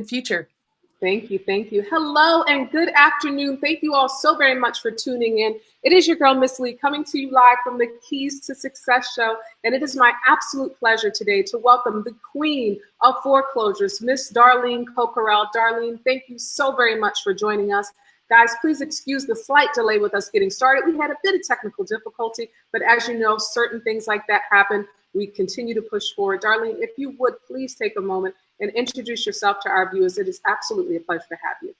good future. Thank you. Thank you. Hello and good afternoon. Thank you all so very much for tuning in. It is your girl, Miss Lee, coming to you live from the Keys to Success show. And it is my absolute pleasure today to welcome the queen of foreclosures, Miss Darlene Cocorell. Darlene, thank you so very much for joining us. Guys, please excuse the slight delay with us getting started. We had a bit of technical difficulty, but as you know, certain things like that happen. We continue to push forward. Darlene, if you would please take a moment and introduce yourself to our viewers. It is absolutely a pleasure to have you.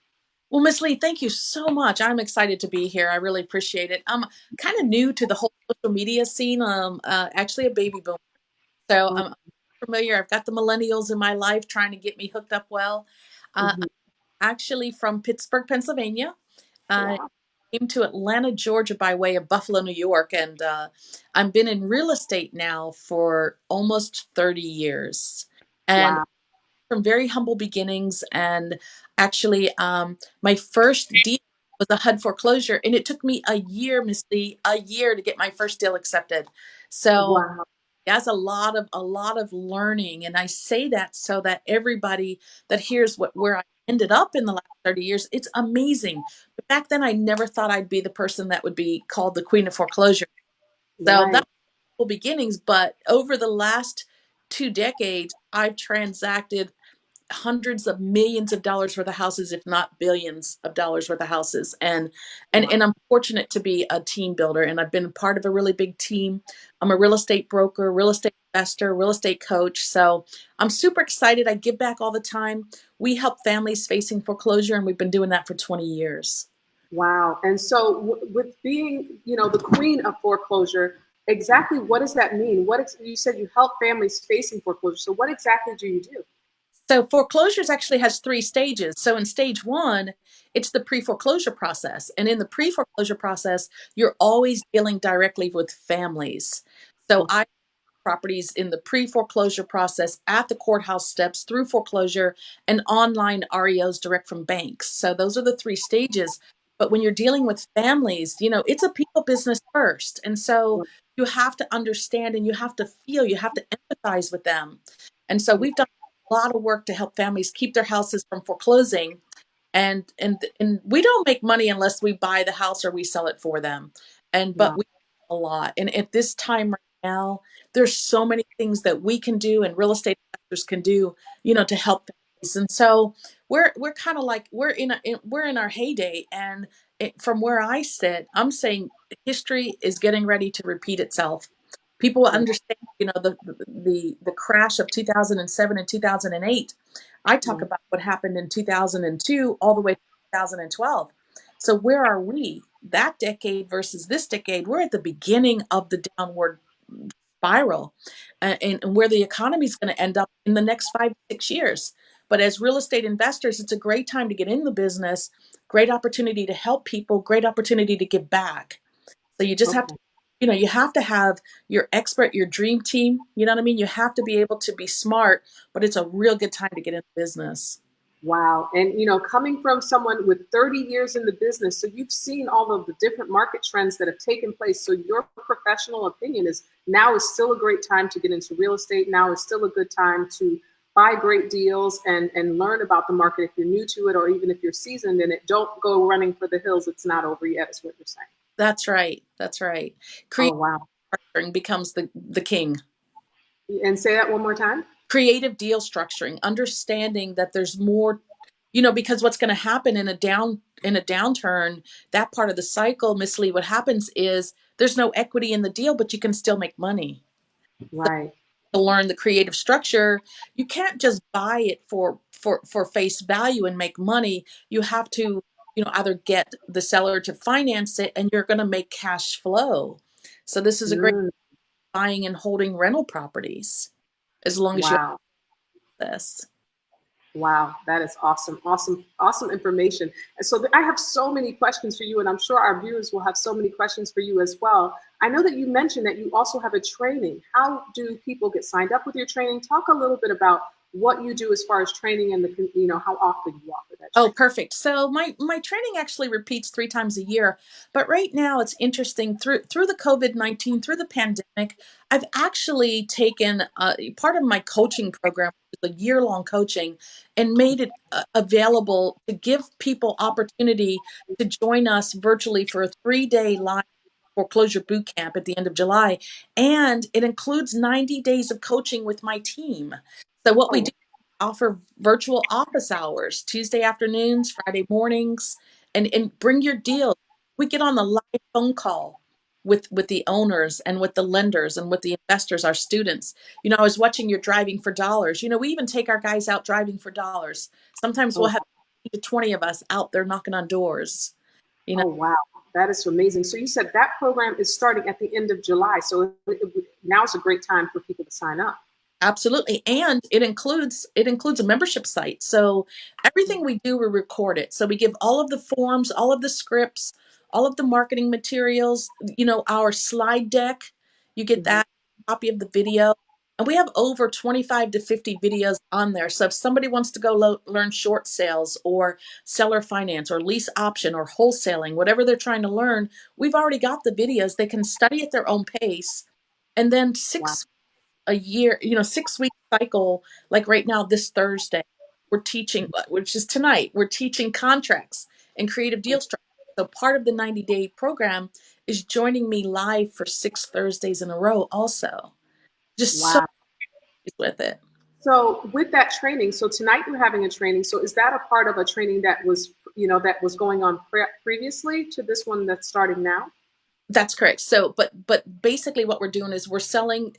Well, Miss Lee, thank you so much. I'm excited to be here. I really appreciate it. I'm kind of new to the whole social media scene. Actually a baby boomer. So I'm familiar. I've got the millennials in my life trying to get me hooked up well. Mm-hmm. I'm actually from Pittsburgh, Pennsylvania. I Wow. came to Atlanta, Georgia by way of Buffalo, New York. And I've been in real estate now for almost 30 years. And Wow. from very humble beginnings. And actually, my first deal was a HUD foreclosure, and it took me a year, Miss Lee, a year to get my first deal accepted. So Wow. that's a lot of learning, and I say that so that everybody that hears where I ended up in the last 30 years, it's amazing. But back then, I never thought I'd be the person that would be called the queen of foreclosure. So Right. that's beginnings, but over the last 2 decades, I've transacted hundreds of millions of dollars worth of houses, if not billions of dollars worth of houses. And Wow. I'm fortunate to be a team builder, and I've been part of a really big team. I'm a real estate broker, real estate investor, real estate coach. So I'm super excited. I give back all the time. We help families facing foreclosure, and we've been doing that for 20 years. Wow. And so, with being, the queen of foreclosure, exactly what does that mean? You said you help families facing foreclosure. So, what exactly do you do? So foreclosures actually has 3 stages. So in stage one, it's the pre-foreclosure process. And in the pre-foreclosure process, you're always dealing directly with families. So Okay. I properties in the pre-foreclosure process at the courthouse steps through foreclosure and online REOs direct from banks. So those are the 3 stages. But when you're dealing with families, it's a people business first. And so you have to understand and you have to feel, you have to empathize with them. And so we've done a lot of work to help families keep their houses from foreclosing. And we don't make money unless we buy the house or we sell it for them. But Wow. we a lot. And at this time right now, there's so many things that we can do and real estate investors can do, to help families. And so we're kind of like we're in our heyday. And from where I sit, I'm saying history is getting ready to repeat itself. People will understand, the crash of 2007 and 2008. I talk Wow. about what happened in 2002 all the way to 2012. So where are we? That decade versus this decade, we're at the beginning of the downward spiral, and where the economy is going to end up in the next 5 to 6 years. But as real estate investors, it's a great time to get in the business, great opportunity to help people, great opportunity to give back. So you just have to, Okay. you have to have your expert, your dream team. You know what I mean? You have to be able to be smart, but it's a real good time to get in business. Wow. And coming from someone with 30 years in the business, so you've seen all of the different market trends that have taken place. So your professional opinion is now is still a great time to get into real estate. Now is still a good time to buy great deals and learn about the market if you're new to it, or even if you're seasoned in it. Don't go running for the hills. It's not over yet, is what you're saying. That's right. That's right. Oh, Creative wow. structuring becomes the king. And say that one more time. Creative deal structuring, understanding that there's more, because what's going to happen in a downturn, that part of the cycle, Miss Lee, what happens is there's no equity in the deal, but you can still make money. Right. To learn the creative structure, you can't just buy it for face value and make money. You have to, either get the seller to finance it, and you're going to make cash flow. So this is a great Mm, buying and holding rental properties as long as you wow. have this. Wow, that is awesome. Awesome, awesome information. And so I have so many questions for you, and I'm sure our viewers will have so many questions for you as well. I know that you mentioned that you also have a training. How do people get signed up with your training? Talk a little bit about what you do as far as training and how often you offer that Oh, training. perfect. So my training actually repeats 3 times a year, but right now it's interesting through the COVID-19, through the pandemic, I've actually taken part of my coaching program, the year-long coaching, and made it available to give people opportunity to join us virtually for a 3-day live foreclosure boot camp at the end of July, and it includes 90 days of coaching with my team. So what we Oh, do, offer virtual office hours, Tuesday afternoons, Friday mornings, and bring your deal. We get on the live phone call with the owners and with the lenders and with the investors, our students. I was watching your Driving for Dollars. We even take our guys out driving for dollars. Sometimes we'll oh, have 20 of us out there knocking on doors. You know, oh, wow. That is amazing. So you said that program is starting at the end of July. So now is a great time for people to sign up. Absolutely. And it includes a membership site. So everything we do, we record it. So we give all of the forms, all of the scripts, all of the marketing materials, our slide deck. You get Mhm. that copy of the video. And we have over 25 to 50 videos on there. So if somebody wants to go learn short sales or seller finance or lease option or wholesaling, whatever they're trying to learn, we've already got the videos. They can study at their own pace. And then Wow. a year, 6 week cycle, like right now, this Thursday, we're teaching, which is tonight, we're teaching contracts and creative deal structure. So part of the 90-day program is joining me live for 6 Thursdays in a row also. Just so Wow. pleased with it. So with that training, so tonight you're having a training. So is that a part of a training that was going on previously to this one that's starting now? That's correct. So, but basically, what we're doing is we're selling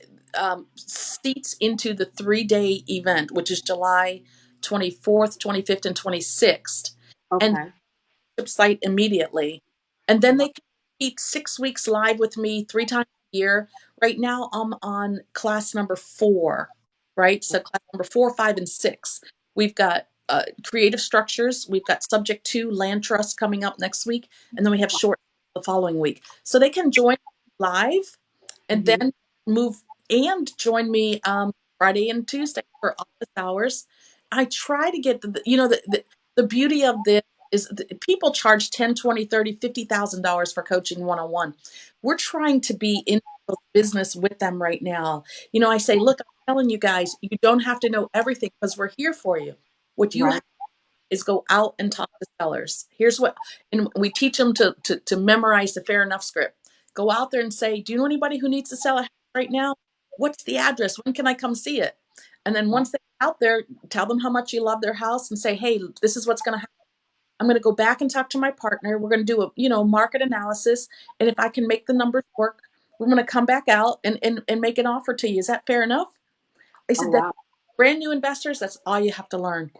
seats into the 3-day event, which is July 24th, 25th, and 26th. And Okay. site immediately. And then they can keep 6 weeks live with me 3 times a year. Right now, I'm on class number 4, right? So class number 4, 5, and 6. We've got creative structures. We've got subject to land trust coming up next week. And then we have short the following week. So they can join live and Hmm. then move and join me Friday and Tuesday for office hours. I try to get the beauty of this is people charge 10, 20, 30, $50,000 for coaching one-on-one. We're trying to be in business with them right now. I say, look, I'm telling you guys, you don't have to know everything because we're here for you. What you have Right. is go out and talk to sellers. Here's what, and we teach them to memorize the Fair Enough script. Go out there and say, do you know anybody who needs to sell a house right now? What's the address? When can I come see it? And then once they're out there, tell them how much you love their house and say, hey, this is what's going to happen. I'm going to go back and talk to my partner. We're going to do a market analysis. And if I can make the numbers work, we're going to come back out and make an offer to you. Is that fair enough? I Oh, said that wow. brand new investors, that's all you have to learn.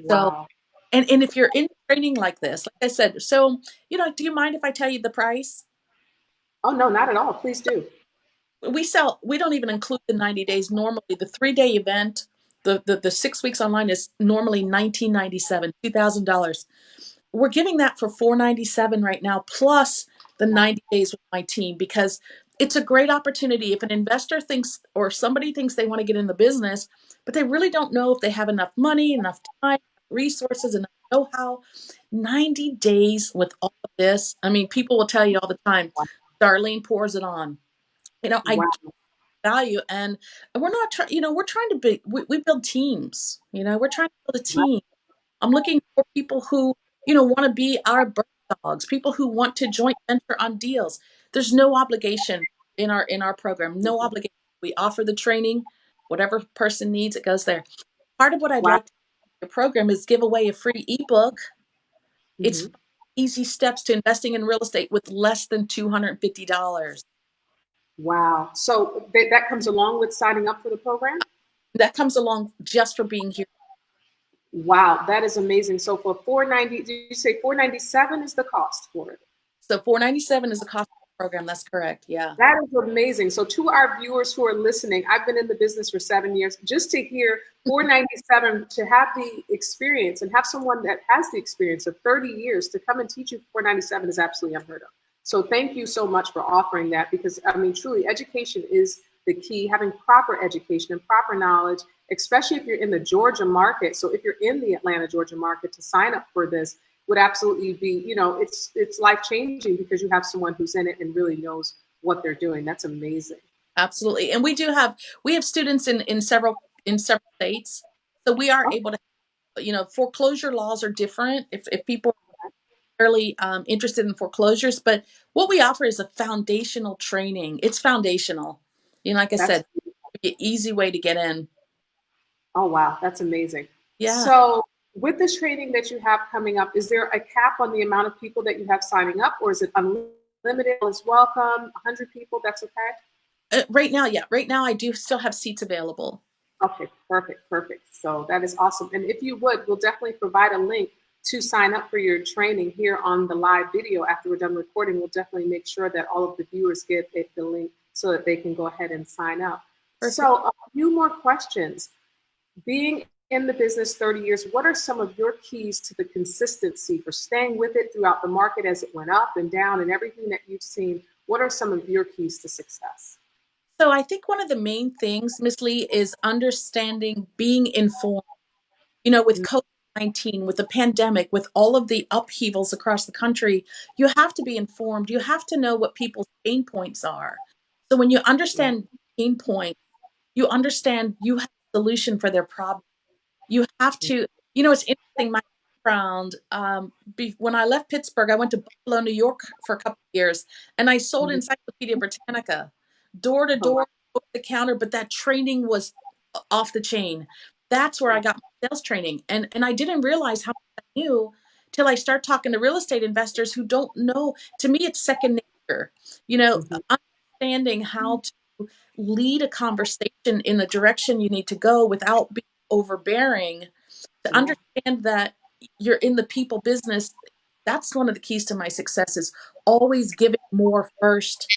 So Wow. and if you're in training like this, like I said, so do you mind if I tell you the price? Oh, no, not at all. Please do. We don't even include the 90 days. Normally the 3-day event, the 6 weeks online is normally $1997, $2,000. We're giving that for $497 right now, plus the 90 days with my team, because it's a great opportunity. If an investor thinks or somebody thinks they want to get in the business, but they really don't know if they have enough money, enough time, resources, enough know-how, 90 days with all of this. I mean, people will tell you all the time, Darlene pours it on. I Wow. value, and we're not trying, we're trying to we build teams. We're trying to build a Wow. team. I'm looking for people who, want to be our bird dogs, people who want to joint venture on deals. There's no obligation in our program, no obligation. We offer the training, whatever person needs, it goes there. Part of what I'd Wow. like to do in the program is give away a free ebook. It's Hmm. easy steps to investing in real estate with less than $250. Wow. So that comes along with signing up for the program? That comes along just for being here. Wow, that is amazing. So for 490, did you say 497 is the cost for it? So 497 is the cost of the program. That's correct. Yeah. That is amazing. So to our viewers who are listening, I've been in the business for 7 years. Just to hear 497, to have the experience and have someone that has the experience of 30 years to come and teach you 497 is absolutely unheard of. So thank you so much for offering that, because I mean, truly, education is the key. Having proper education and proper knowledge especially if you're in the Georgia market. So if you're in the Atlanta, Georgia market, to sign up for this would absolutely be, it's life changing because you have someone who's in it and really knows what they're doing. That's amazing. Absolutely. And we have students in several states. So we are able to, foreclosure laws are different if people are really interested in foreclosures, but what we offer is a foundational training. It's foundational. Like I That's said, an easy way to get in. Oh, wow. That's amazing. Yeah. So, with this training that you have coming up, is there a cap on the amount of people that you have signing up, or is it unlimited? Is welcome, 100 people? That's okay. Right now, yeah. Right now, I do still have seats available. Okay, perfect, perfect. So that is awesome. And if you would, we'll definitely provide a link to sign up for your training here on the live video. After we're done recording, we'll definitely make sure that all of the viewers get the link so that they can go ahead and sign up. Perfect. So a few more questions. Being in the business 30 years, what are some of your keys to the consistency for staying with it throughout the market as it went up and down and everything that you've seen? What are some of your keys to success? So I think one of the main things, Miss Lee, is understanding, being informed. With COVID-19, with the pandemic, with all of the upheavals across the country, you have to be informed. You have to know what people's pain points are. So when you understand pain points, you understand you have a solution for their problem. You have to, it's interesting. My background, when I left Pittsburgh, I went to Buffalo, New York for a couple of years, and I sold Encyclopedia Britannica door to Oh, wow. door, over the counter, but that training was off the chain. That's where I got my sales training. And I didn't realize how much I knew till I start talking to real estate investors who don't know. To me, it's second nature, Mhm. understanding how to lead a conversation in the direction you need to go without being overbearing, to Yeah. understand that you're in the people business. That's one of the keys to my success, is always giving more first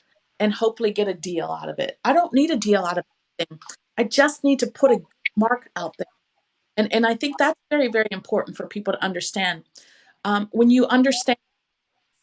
and hopefully get a deal out of it. I don't need a deal out of anything. I just need to put a mark out there. And I think that's very, very important for people to understand. When you understand,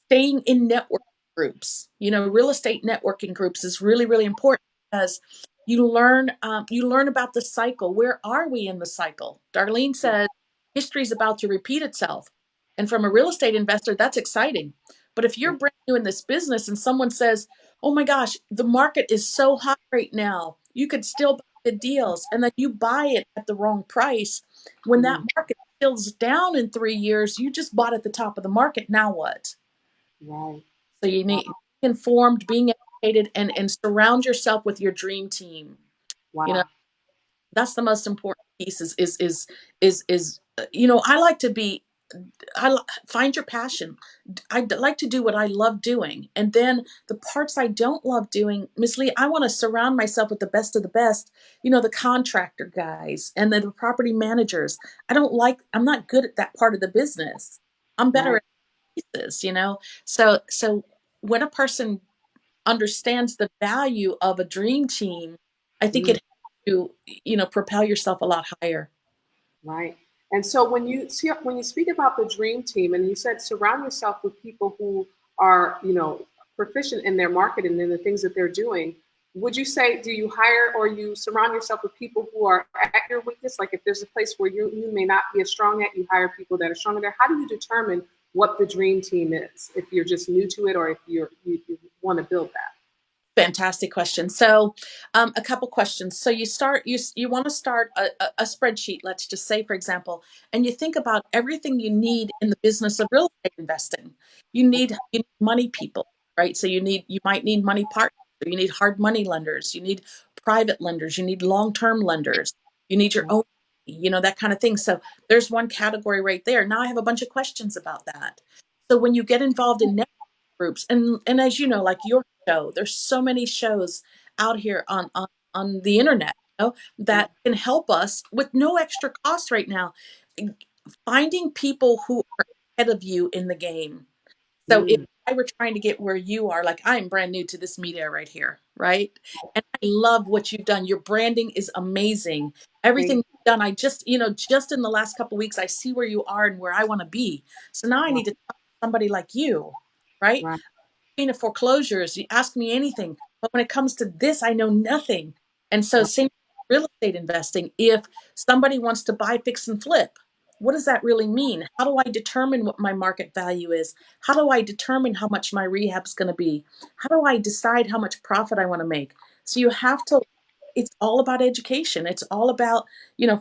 staying in network groups, real estate networking groups is really, really important because you learn about the cycle. Where are we in the cycle? Darlene says history is about to repeat itself. And from a real estate investor, that's exciting. But if you're brand new in this business and someone says, oh my gosh, the market is so hot right now, you could still buy the deals, and then you buy it at the wrong price. When that Mm, market tilts down in 3 years, you just bought at the top of the market. Now what? right. So you Wow. need informed, being educated, and surround yourself with your dream team. You know, Wow. that's the most important piece. I like to be. Find your passion. I like to do what I love doing, and then the parts I don't love doing, Miss Lee, I want to surround myself with the best of the best. The contractor guys and the property managers. I'm not good at that part of the business. I'm better Right. at pieces. So when a person understands the value of a dream team, I think it Mm, helps you, propel yourself a lot higher. right. And so when you speak about the dream team, and you said surround yourself with people who are proficient in their market and in the things that they're doing. Would you say, do you hire or you surround yourself with people who are at your weakness? Like if there's a place where you may not be as strong at, you hire people that are stronger there. How do you determine what the dream team is? If you're just new to it, or if you want to build that? Fantastic question. So, a couple questions. So you want to start a spreadsheet. Let's just say, for example, and you think about everything you need in the business of real estate investing. You need money people, right? So you might need money partners. You need hard money lenders. You need private lenders. You need long term lenders. You need your own, that kind of thing. So there's one category right there. Now I have a bunch of questions about that. So when you get involved in groups, and as you know, like your show, there's so many shows out here on the internet, that can help us with no extra cost right now, finding people who are ahead of you in the game. So if Mm, I were trying to get where you are, like I'm brand new to this media right here, right? And I love what you've done. Your branding is amazing. Everything thank you've done, I just in the last couple of weeks, I see where you are and where I want to be. So now I you. need to talk to somebody like you, right? Right. Of foreclosures, you ask me anything, but when it comes to this, I know nothing. And so Right. same, real estate investing, if somebody wants to buy, fix, and flip, what does that really mean? How do I determine what my market value is? How do I determine how much my rehab is going to be? How do I decide how much profit I want to make? So you have to, it's all about education. It's all about,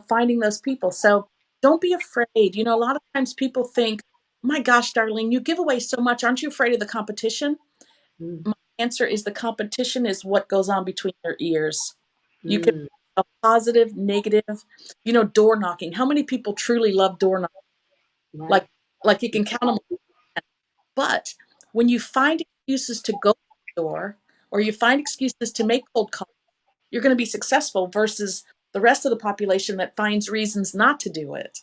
finding those people. So don't be afraid. A lot of times people think, my gosh, Darlene, you give away so much. Aren't you afraid of the competition? Mm, My answer is the competition is what goes on between your ears. You can mm, a positive, negative, door knocking. How many people truly love door knocking? Like, right. like you can count them. But when you find excuses to go to the door, or you find excuses to make cold calls, you're going to be successful versus the rest of the population that finds reasons not to do it.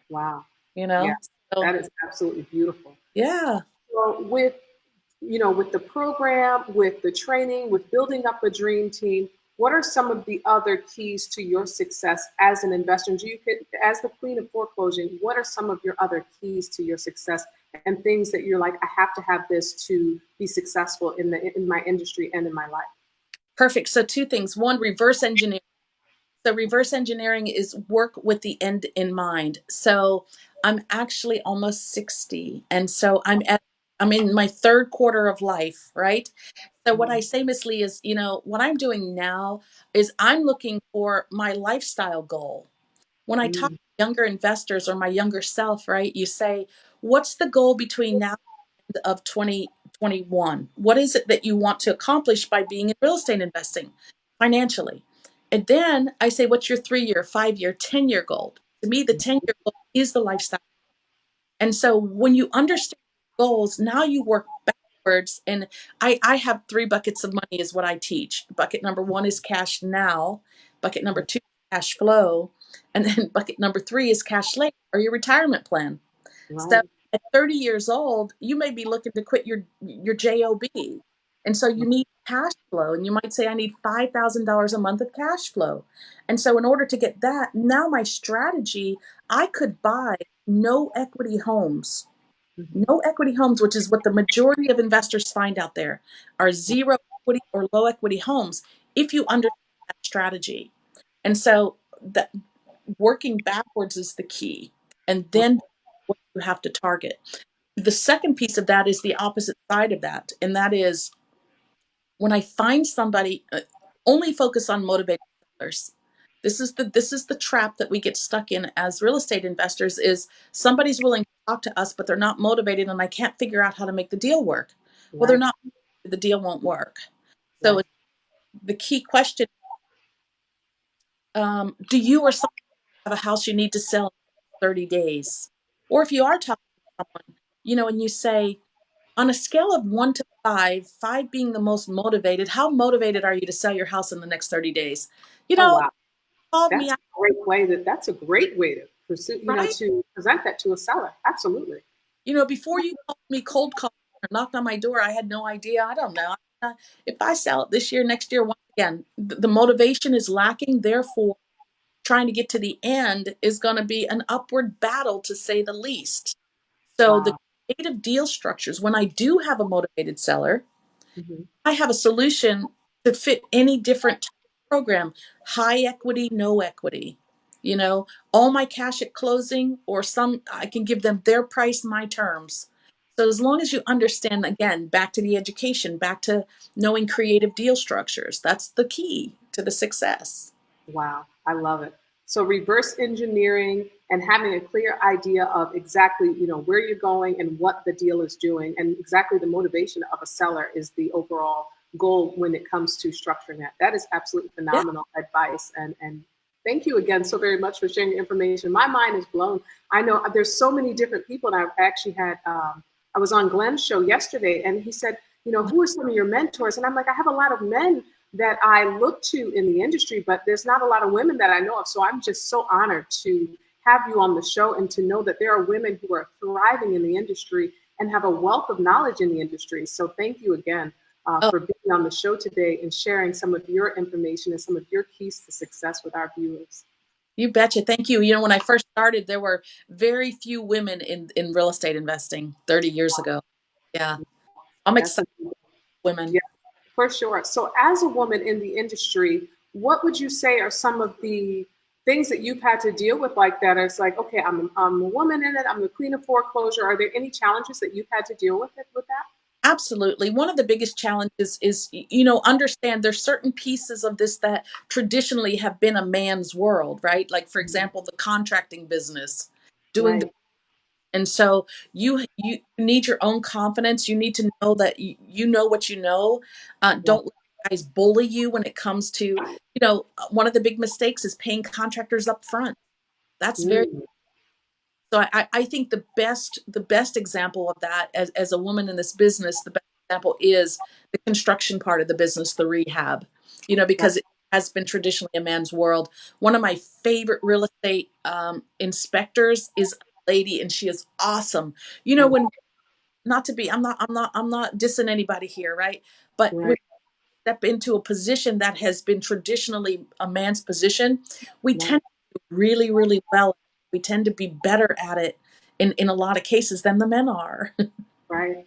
Wow. You Yeah, know? So that is absolutely beautiful. yeah. So with the program, with the training, with building up a dream team, what are some of the other keys to your success as an investor? And as the queen of foreclosure, what are some of your other keys to your success and things that you're like, I have to have this to be successful in my industry and in my life? Perfect. So two things. One, reverse engineering. So reverse engineering is work with the end in mind. So I'm actually almost 60. And so I'm in my third quarter of life, right? So what I Mm, say, Miss Lee, is, what I'm doing now is I'm looking for my lifestyle goal. When I talk mm, to younger investors or my younger self, right, you say, what's the goal between now and of 2021? What is it that you want to accomplish by being in real estate investing financially? And then I say, what's your 3-year, 5-year, 10-year goal? To me, the 10-year goal is the lifestyle. And so when you understand goals, now you work backwards. And I have 3 buckets of money is what I teach. Bucket number 1 is cash now. Bucket number 2 is cash flow. And then bucket number 3 is cash later or your retirement plan. So right. at 30 years old, you may be looking to quit your job. And so you need cash flow. And you might say, I need $5,000 a month of cash flow. And so in order to get that, now my strategy, I could buy no equity homes. Mhm. No equity homes, which is what the majority of investors find out there, are zero equity or low equity homes if you understand that strategy. And so that working backwards is the key. And then what you have to target. The second piece of that is the opposite side of that. And that is when I find somebody, only focus on motivated sellers. This is the trap that we get stuck in as real estate investors is somebody's willing to talk to us, but they're not motivated and I can't figure out how to make the deal work. Well, they're Right, not, the deal won't work. So right. the key question, do you or someone have a house you need to sell in 30 days? Or if you are talking to someone, and you say, on a scale of 1 to 5, 5 being the most motivated, how motivated are you to sell your house in the next 30 days? You Oh, know, wow. called me That's a out, that's a great way to pursue, right? to present that to a seller. Absolutely. Before you called me cold call or knocked on my door, I had no idea. I don't know. If I sell it this year, next year, once again, the motivation is lacking. Therefore, trying to get to the end is going to be an upward battle to say the least. So the Wow. creative deal structures, when I do have a motivated seller, Hmm. I have a solution to fit any different type of program, high equity, no equity. All my cash at closing, or some, I can give them their price, my terms. So as long as you understand, again, back to the education, back to knowing creative deal structures, that's the key to the success. Wow. I love it. So reverse engineering and having a clear idea of exactly, where you're going and what the deal is doing and exactly the motivation of a seller is the overall goal when it comes to structuring that. That is absolutely Yeah. phenomenal advice. And thank you again so very much for sharing your information. My mind is blown. I know there's so many different people, and I've actually had, I was on Glenn's show yesterday, and he said, who are some of your mentors? And I'm like, I have a lot of men that I look to in the industry, but there's not a lot of women that I know of. So I'm just so honored to have you on the show and to know that there are women who are thriving in the industry and have a wealth of knowledge in the industry. So thank you again Oh, for being on the show today and sharing some of your information and some of your keys to success with our viewers. you betcha. Thank you. When I first started, there were very few women in real estate investing 30 years ago. Yeah. I'm That's excited amazing. for women. Yeah, for sure. So as a woman in the industry, what would you say are some of the things that you've had to deal with like that? It's like, okay, I'm a woman in it. I'm the queen of foreclosure. Are there any challenges that you've had to deal with it with that? Absolutely. One of the biggest challenges is, understand there's certain pieces of this that traditionally have been a man's world, right? Like, for example, the contracting business, doing the, Right. and so you need your own confidence. You need to know that you know what you know. Yeah. Don't let guys bully you when it comes to, one of the big mistakes is paying contractors up front. That's very, Mm, so I think the best example of that as a woman in this business, the best example is the construction part of the business, the rehab, right. because it has been traditionally a man's world. One of my favorite real estate inspectors is a lady, and she is awesome. Mm, When not to be, I'm not dissing anybody here, right? But when right. you step into a position that has been traditionally a man's position, we Right. tend to do really, really well. We tend to be better at it in a lot of cases than the men are. Right.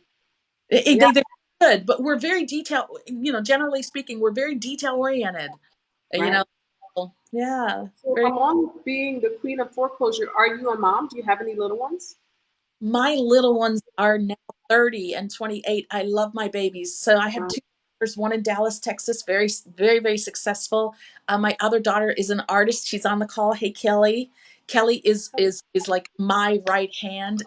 Yeah. They're good, but we're very detail. Generally speaking, we're very detail oriented. You Right. know, yeah, So very. among being the queen of foreclosure, are you a mom? Do you have any little ones? My little ones are now 30 and 28. I love my babies. So I have Wow. two daughters, one in Dallas, Texas, very, very, very successful. My other daughter is an artist. She's on the call. Hey, Kelly. Kelly is like my right hand.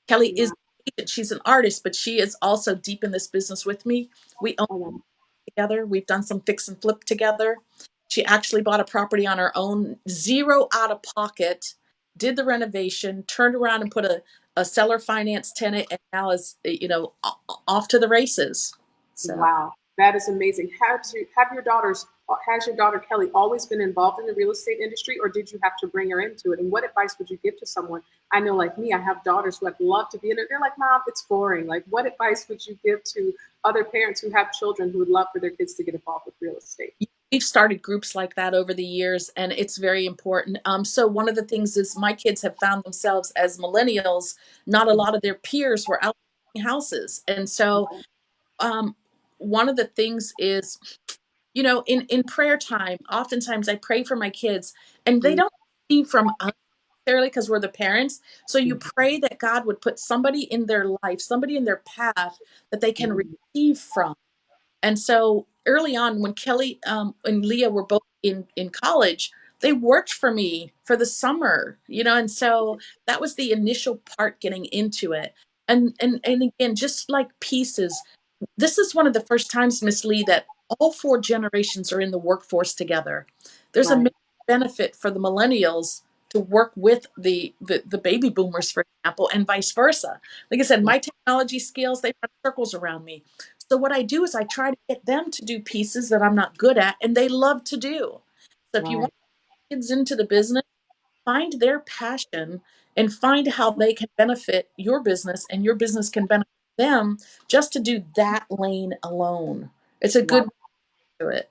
Kelly is, Yeah. she's an artist, but she is also deep in this business with me. We own Oh, wow. together. We've done some fix and flip together. She actually bought a property on her own, zero out of pocket, did the renovation, turned around and put a seller finance tenant, and now is, off to the races. So Wow, that is amazing. Has your daughter Kelly always been involved in the real estate industry, or did you have to bring her into it? And what advice would you give to someone? I know, like me, I have daughters who I'd love to be in it. They're like, Mom, it's boring. Like, what advice would you give to other parents who have children who would love for their kids to get involved with real estate? we've started groups like that over the years, and it's very important. So one of the things is my kids have found themselves as millennials. Not a lot of their peers were out buying houses, and so um, one of the things is, in prayer time, oftentimes I pray for my kids, and they Mhm. don't receive from us necessarily because we're the parents. So you pray that God would put somebody in their life, somebody in their path that they can Mhm. receive from. And so early on, when Kelly and Leah were both in college, they worked for me for the summer, and so that was the initial part getting into it. And again, just like pieces, this is one of the first times, Miss Lee, that all four generations are in the workforce together. There's a Right. major benefit for the millennials to work with the baby boomers, for example, and vice versa. Like I said, Yeah. my technology skills, they run circles around me. So what I do is I try to get them to do pieces that I'm not good at and they love to do. So if you Right. want kids into the business, find their passion and find how they can benefit your business and your business can benefit them, just to do that lane alone. It's a good Wow. way to do it.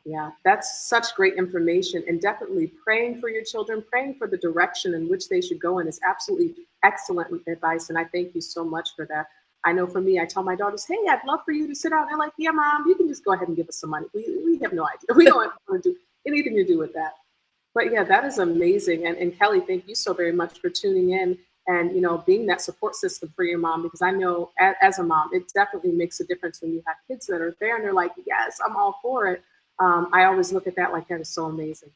Yeah, that's such great information. And definitely praying for your children, praying for the direction in which they should go in is absolutely excellent advice. And I thank you so much for that. I know for me, I tell my daughters, hey, I'd love for you to sit down. They're like, yeah, Mom, you can just go ahead and give us some money. We have no idea. We don't want to do anything to do with that. But yeah, that is amazing. And Kelly, thank you so very much for tuning in and being that support system for your mom, because I know as a mom, it definitely makes a difference when you have kids that are there and they're like, yes, I'm all for it. I always look at that like that is so amazing.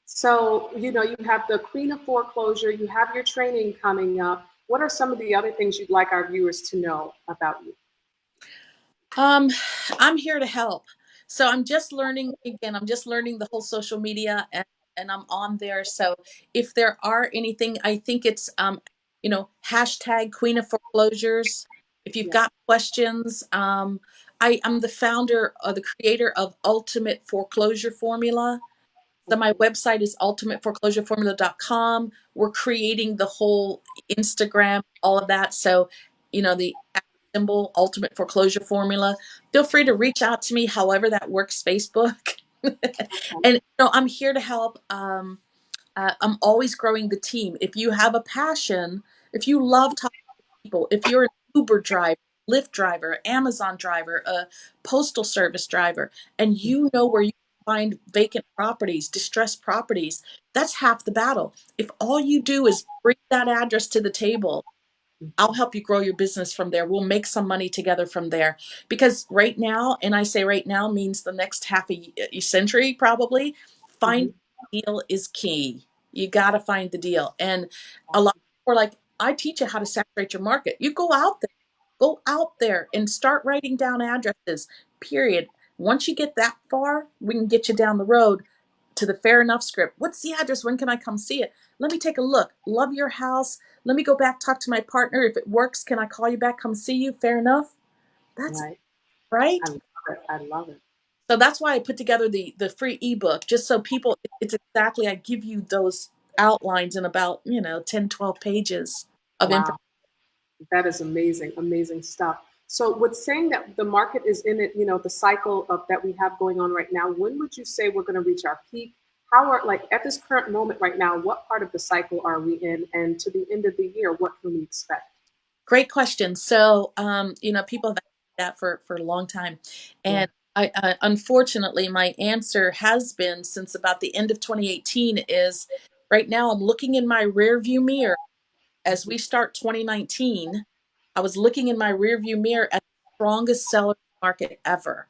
So, you have the Queen of Foreclosure, you have your training coming up. What are some of the other things you'd like our viewers to know about you? Um, I'm here to help. So I'm just learning again, I'm just learning the whole social media, and I'm on there. So if there are anything, I think it's hashtag Queen of Foreclosures. If you've Yeah. got questions, I'm the founder or the creator of Ultimate Foreclosure Formula. So my Okay. website is ultimateforeclosureformula.com. We're creating the whole Instagram, all of that. So, the symbol Ultimate Foreclosure Formula. Feel free to reach out to me however that works, Facebook. And I'm here to help. I'm always growing the team. If you have a passion, if you love talking to people, if you're an Uber driver, Lyft driver, Amazon driver, a postal service driver, and you know where you find vacant properties, distressed properties. That's half the battle. If all you do is bring that address to the table, I'll help you grow your business from there. We'll make some money together from there. Because right now, and I say right now means the next half a century probably, find Mhm. the deal is key. You got to find the deal. And a lot of people are like, I teach you how to saturate your market. You go out there and start writing down addresses, period. Once you get that far, we can get you down the road to the Fair Enough script. What's the address? When can I come see it? Let me take a look. Love your house. Let me go back, talk to my partner. If it works, can I call you back, come see you? Fair enough. That's Right. I right. love it. I love it. So that's why I put together the free ebook, just so people, it's exactly, I give you those outlines in about, 10, 12 pages of information. Wow. That is amazing, amazing stuff. So, with saying that the market is in it, the cycle of that we have going on right now, when would you say we're going to reach our peak? How are, like, at this current moment right now, what part of the cycle are we in? And to the end of the year, what can we expect? Great question. So, people have asked that for a long time. Yeah. And unfortunately, my answer has been since about the end of 2018 is right now I'm looking in my rear view mirror as we start 2019. I was looking in my rearview mirror at the strongest sellers market ever.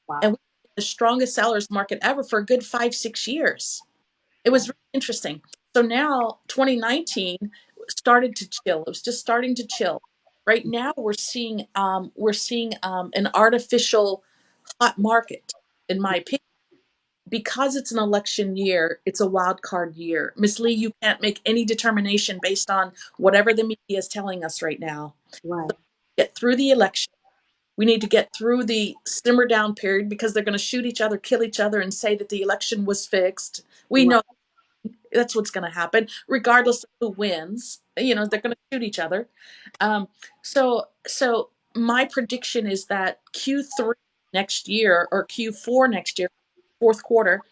And Wow. we were in the strongest sellers market ever for a good 5, 6 years. It was Wow. really interesting. So now 2019 started to chill. It was just starting to chill. Right now we're seeing an artificial hot market, in my opinion, because it's an election year. It's a wild card year. Miss Lee, you can't make any determination based on whatever the media is telling us right now. Right. Get through the election. We need to get through the simmer down period because they're going to shoot each other, kill each other, and say that the election was fixed. We Right. know that's what's going to happen, regardless of who wins. They're going to shoot each other. So my prediction is that Q3 next year or Q4 next year, fourth quarter,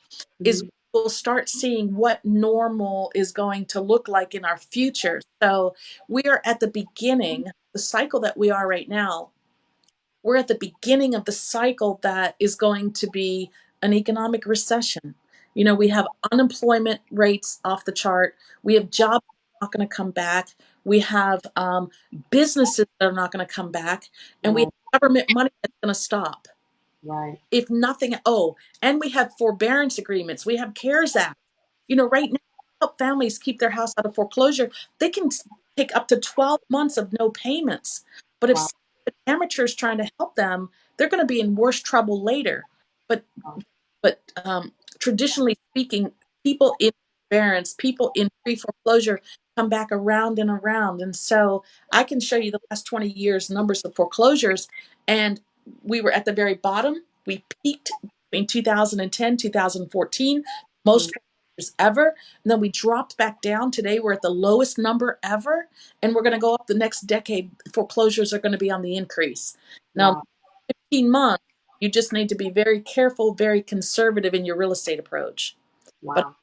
is Mhm. we'll start seeing what normal is going to look like in our future. So we are at the beginning, the cycle that we are right now. We're at the beginning of the cycle that is going to be an economic recession. We have unemployment rates off the chart. We have jobs not going to come back. We have businesses that are not going to come back, and we Right. have government money that's going to stop. Right. If nothing, and we have forbearance agreements. We have CARES Act. Right now, help families keep their house out of foreclosure. They can take up to 12 months of no payments. But if Wow. an amateur is trying to help them, they're going to be in worse trouble later. But Wow. but traditionally speaking, people in forbearance, people in pre-foreclosure come back around and around. And so I can show you the last 20 years numbers of foreclosures, and we were at the very bottom. We peaked in 2010, 2014, Mm. most foreclosures ever. And then we dropped back down. Today we're at the lowest number ever, and we're going to go up the next decade. Foreclosures are going to be on the increase. Now, Wow. 15 months, you just need to be very careful, very conservative in your real estate approach, but Wow.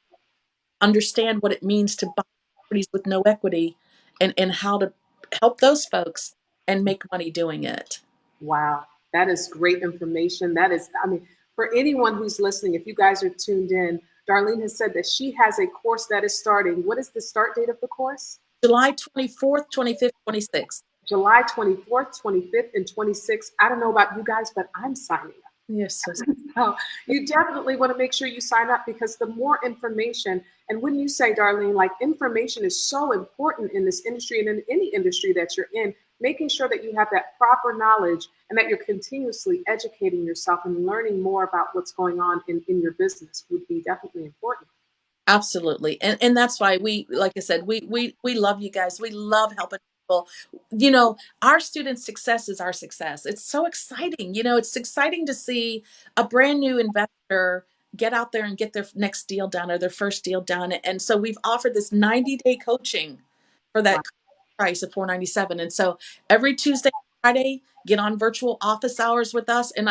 understand what it means to buy properties with no equity, and how to help those folks and make money doing it. Wow, that is great information. That is, I mean, for anyone who's listening, if you guys are tuned in, Darlene has said that she has a course that is starting. What is the start date of the course? July 24th, 25th, 26th. July 24th, 25th, and 26th. I don't know about you guys, but I'm signing up. Yes, so So you definitely want to make sure you sign up, because the more information, and when you say, Darlene, like, information is so important in this industry and in any industry that you're in, making sure that you have that proper knowledge and that you're continuously educating yourself and learning more about what's going on in your business would be definitely important. absolutely. And that's why we, like I said, we love you guys. We love helping people. Our students' success is our success. It's so exciting. It's exciting to see a brand new investor get out there and get their next deal done or their first deal done. And so we've offered this 90-day coaching for Wow. that price of 497. And so every Tuesday, Friday, get on virtual office hours with us. And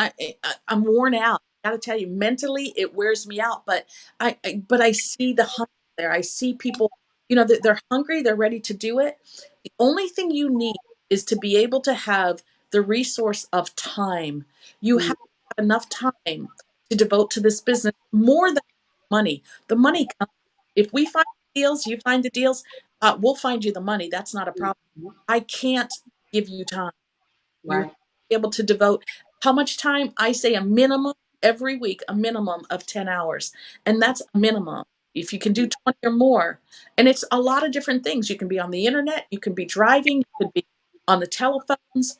I'm worn out. I got to tell you, mentally, it wears me out. But I see the hunger there. I see people, they're hungry. They're ready to do it. The only thing you need is to be able to have the resource of time. You Mm. have to have enough time to devote to this business more than money. The money comes. If we find deals, you find the deals, we'll find you the money. That's not a problem. Mhm. I can't give you time. You have Right. to be able to devote how much time? I say a minimum every week, a minimum of 10 hours. And that's a minimum. If you can do 20 or more, and it's a lot of different things. You can be on the internet, you can be driving, you could be on the telephones.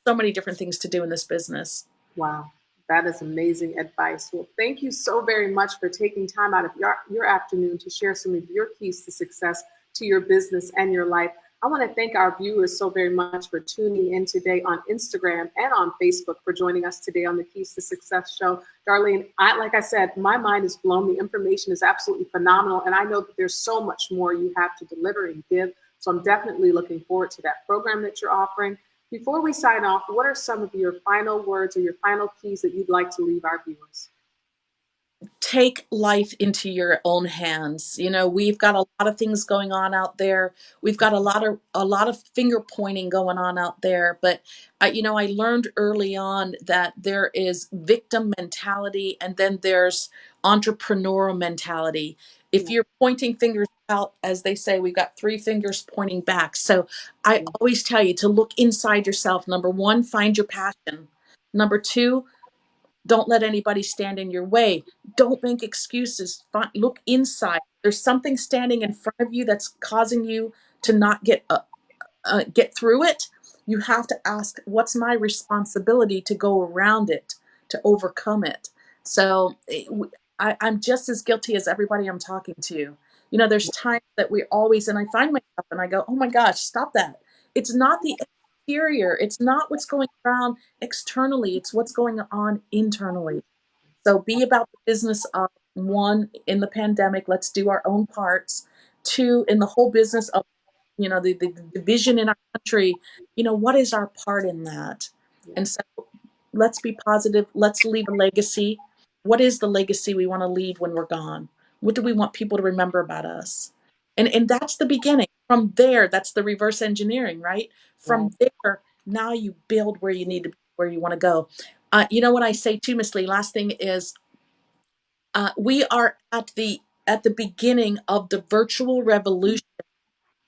So many different things to do in this business. Wow, that is amazing advice. Well, thank you so very much for taking time out of your afternoon to share some of your keys to success to your business and your life. I want to thank our viewers so very much for tuning in today on Instagram and on Facebook, for joining us today on the Keys to Success show. Darlene, like I said, my mind is blown. The information is absolutely phenomenal. And I know that there's so much more you have to deliver and give. So I'm definitely looking forward to that program that you're offering. Before we sign off, what are some of your final words or your final keys that you'd like to leave our viewers? Take life into your own hands. You know, we've got a lot of things going on out there. We've got a lot of finger pointing going on out there, but I learned early on that there is victim mentality and then there's entrepreneurial mentality. If Yeah, you're pointing fingers out, as they say, we've got three fingers pointing back. So I yeah, always tell you to look inside yourself. Number one, find your passion. Number two, don't let anybody stand in your way. Don't make excuses. Look inside. There's something standing in front of you that's causing you to not get through it. You have to ask, what's my responsibility to go around it, to overcome it? So I'm just as guilty as everybody I'm talking to. There's times that we always, and I find myself and I go, oh my gosh, stop that. It's not the exterior. It's not what's going around externally. It's what's going on internally. So be about the business of one, in the pandemic, let's do our own parts. Two, in the whole business of, the division in our country, what is our part in that? yeah, And so let's be positive. Let's leave a legacy. What is the legacy we want to leave when we're gone? What do we want people to remember about us? And that's the beginning. From there, that's the reverse engineering, right? right. From there, now you build where you need to be, where you want to go. You know what I say too, Miss Lee? Last thing is, we are at the beginning of the virtual revolution.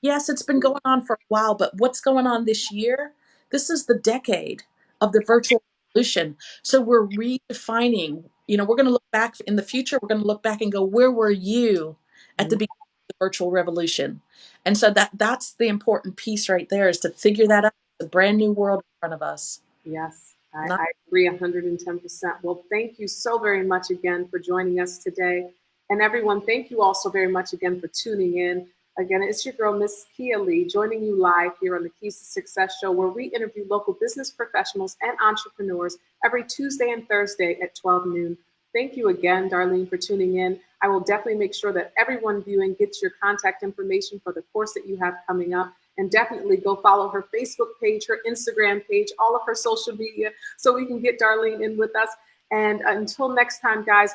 Yes, it's been going on for a while, but what's going on this year? This is the decade of the virtual revolution. So we're redefining. We're going to look back in the future. We're going to look back and go, where were you at the Mm. beginning of the virtual revolution? And so that's the important piece right there, is to figure that out. The brand new world in front of us. Yes, Not I agree 110%. Well, thank you so very much again for joining us today. And everyone, thank you also very much again for tuning in. Again, it's your girl, Miss Kia Lee, joining you live here on the Keys to Success show, where we interview local business professionals and entrepreneurs every Tuesday and Thursday at 12 noon. Thank you again, Darlene, for tuning in. I will definitely make sure that everyone viewing gets your contact information for the course that you have coming up. And definitely go follow her Facebook page, her Instagram page, all of her social media, so we can get Darlene in with us. And until next time, guys,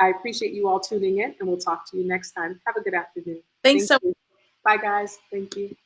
I appreciate you all tuning in, and we'll talk to you next time. Have a good afternoon. thanks Thank so you. Bye, guys. Thank you.